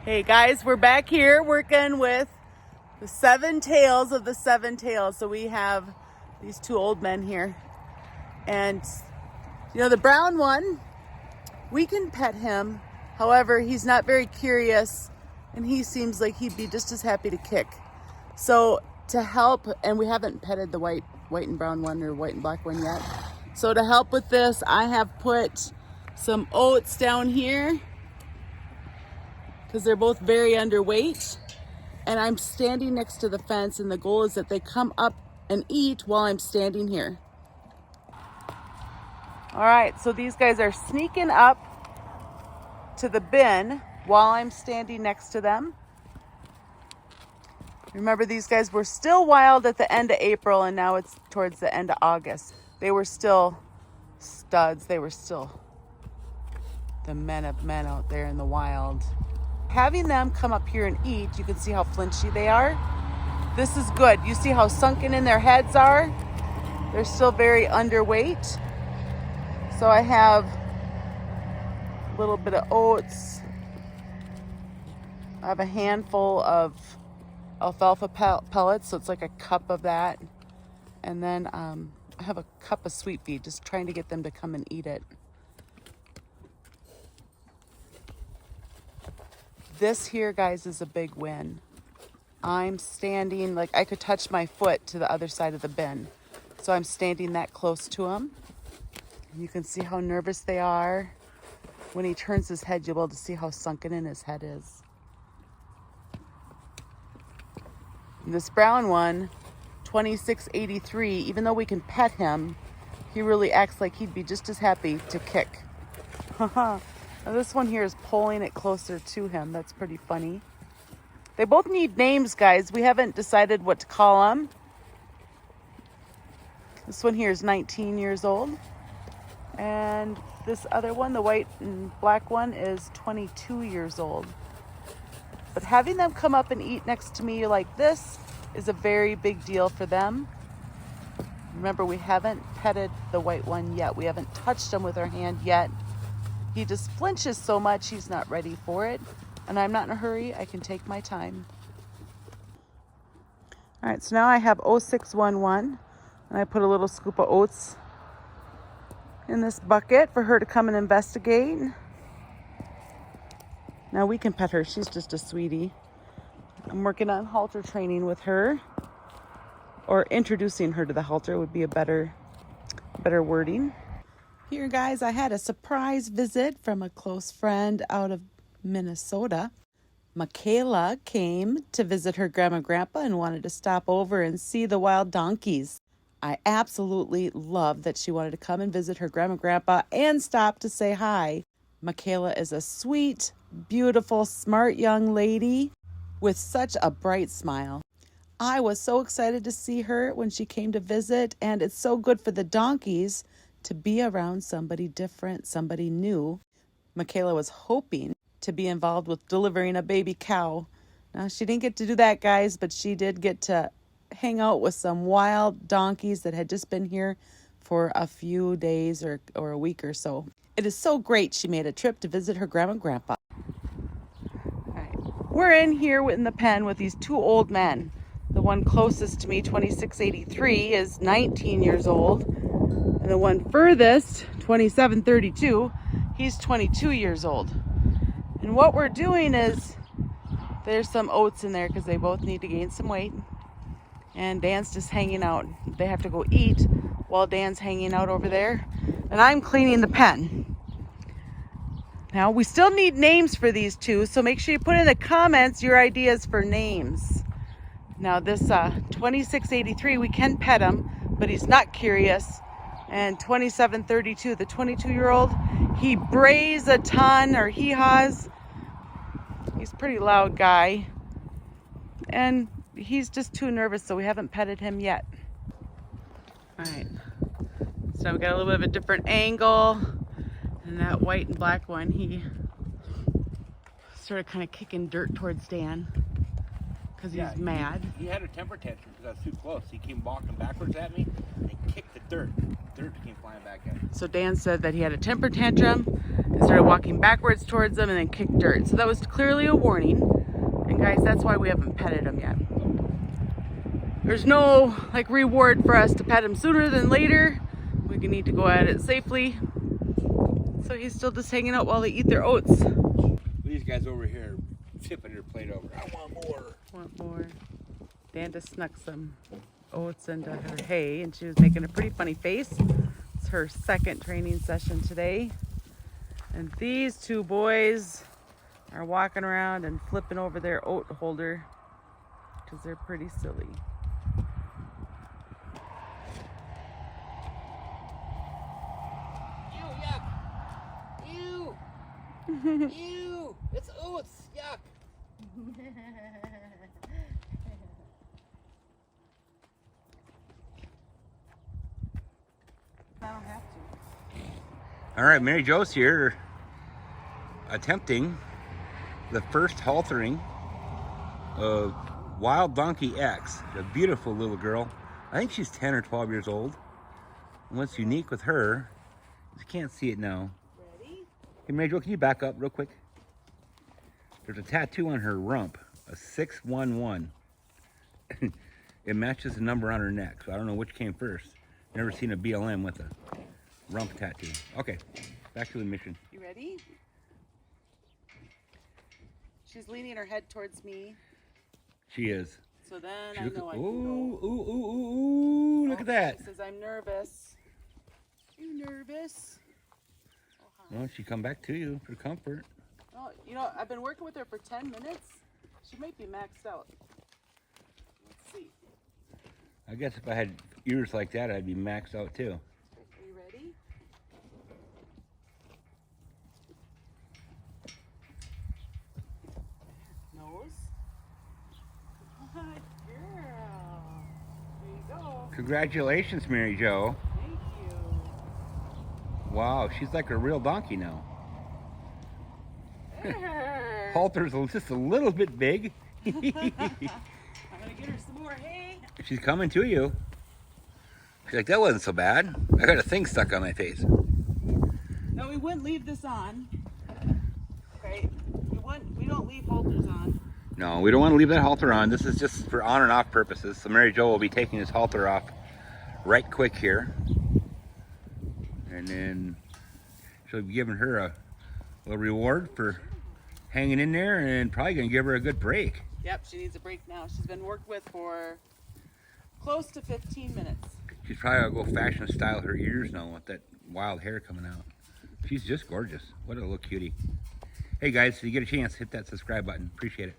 Hey guys, we're back here working with the seven tails of the seven tails. So we have these two old men here. And you know, the brown one, we can pet him. However, he's not very curious and he seems like he'd be just as happy to kick. So to help, and we haven't petted the white and brown one or white and black one yet. So to help with this, I have put some oats down here because they're both very underweight, and I'm standing next to the fence, and the goal is that they come up and eat while I'm standing here. All right, so these guys are sneaking up to the bin while I'm standing next to them. Remember, these guys were still wild at the end of April, and now it's towards the end of August. They were still studs. They were still the men of men out there in the wild. Having them come up here and eat, you can see how flinchy they are. This is good. You see how sunken in their heads are? They're still very underweight. So I have a little bit of oats. I have a handful of alfalfa pellets, so it's like a cup of that. And then I have a cup of sweet feed, just trying to get them to come and eat it. This here, guys, is a big win. I'm standing, like I could touch my foot to the other side of the bin. So I'm standing that close to him. You can see how nervous they are. When he turns his head, you'll be able to see how sunken in his head is. And this brown one, 2683, even though we can pet him, he really acts like he'd be just as happy to kick. Now this one here is pulling it closer to him. That's pretty funny. They both need names, guys. We haven't decided what to call them. This one here is 19 years old. And this other one, the white and black one, is 22 years old. But having them come up and eat next to me like this is a very big deal for them. Remember, we haven't petted the white one yet. We haven't touched him with our hand yet. He just flinches so much, he's not ready for it. And I'm not in a hurry. I can take my time. All right, so now I have 0611. And I put a little scoop of oats in this bucket for her to come and investigate. Now we can pet her. She's just a sweetie. I'm working on halter training with her. Or introducing her to the halter would be a better wording. Here, guys, I had a surprise visit from a close friend out of Minnesota. Michaela came to visit her grandma and grandpa and wanted to stop over and see the wild donkeys. I absolutely love that she wanted to come and visit her grandma and grandpa and stop to say hi. Michaela is a sweet, beautiful, smart young lady with such a bright smile. I was so excited to see her when she came to visit, and it's so good for the donkeys to be around somebody different, somebody new. Michaela was hoping to be involved with delivering a baby cow. Now, she didn't get to do that, guys, but she did get to hang out with some wild donkeys that had just been here for a few days or a week or so. It is so great she made a trip to visit her grandma and grandpa. All right. We're in here in the pen with these two old men. The one closest to me, 2683, is 19 years old. And the one furthest, 2732, he's 22 years old. And what we're doing is, there's some oats in there because they both need to gain some weight. And Dan's just hanging out. They have to go eat while Dan's hanging out over there. And I'm cleaning the pen. Now, we still need names for these two, so make sure you put in the comments your ideas for names. Now, this 2683, we can pet him, but he's not curious. And 2732, the 22-year-old, he brays a ton, or hee-haws. He's a pretty loud guy. And he's just too nervous, so we haven't petted him yet. All right. So we got a little bit of a different angle. And that white and black one, he started kind of kicking dirt towards Dan. because he's mad. He had a temper tantrum because I was too close. He came walking backwards at me and kicked the dirt. Dirt came flying back at him. So Dan said that he had a temper tantrum and started walking backwards towards him and then kicked dirt. So that was clearly a warning. And guys, that's why we haven't petted him yet. There's no like reward for us to pet him sooner than later. We need to go at it safely. So he's still just hanging out while they eat their oats. These guys over here tipping their plate over. I want more. Want more. Dan just snuck some oats into her hay and she was making a pretty funny face. It's her second training session today. And these two boys are walking around and flipping over their oat holder because they're pretty silly. Ew, yuck. Ew. Ew. It's oats. Yuck. I don't have to. All right, MaryJo's here attempting the first haltering of Wild Donkey X, a beautiful little girl. I think she's 10 or 12 years old. And what's unique with her, you can't see it now. Ready? Hey, MaryJo, can you back up real quick? There's a tattoo on her rump, a 611. It matches the number on her neck, so I don't know which came first. Never seen a BLM with a rump tattoo. Okay, back to the mission. You ready? She's leaning her head towards me. She is. So then She I look, know I ooh, can go. ooh, ooh, ooh, ooh, look at that. She says, I'm nervous. You nervous? Oh, hi. Well, she come back to you for comfort. Oh, you know, I've been working with her for 10 minutes. She might be maxed out. Let's see. I guess if I had ears like that, I'd be maxed out too. Are you ready? Nose. Good girl. There you go. Congratulations, MaryJo. Thank you. Wow, she's like a real donkey now. There. Halter's just a little bit big. I'm gonna get her some more hay. She's coming to you. She's like, that wasn't so bad. I got a thing stuck on my face. No, we wouldn't leave this on. Okay, we don't leave halters on. No, we don't want to leave that halter on. This is just for on and off purposes. So MaryJo will be taking this halter off right quick here. And then she'll be giving her a little reward for hanging in there and probably gonna give her a good break. Yep, she needs a break now. She's been worked with for close to 15 minutes. She's probably gonna go fashion style her ears now with that wild hair coming out. She's just gorgeous. What a little cutie. Hey guys, if you get a chance, hit that subscribe button. Appreciate it.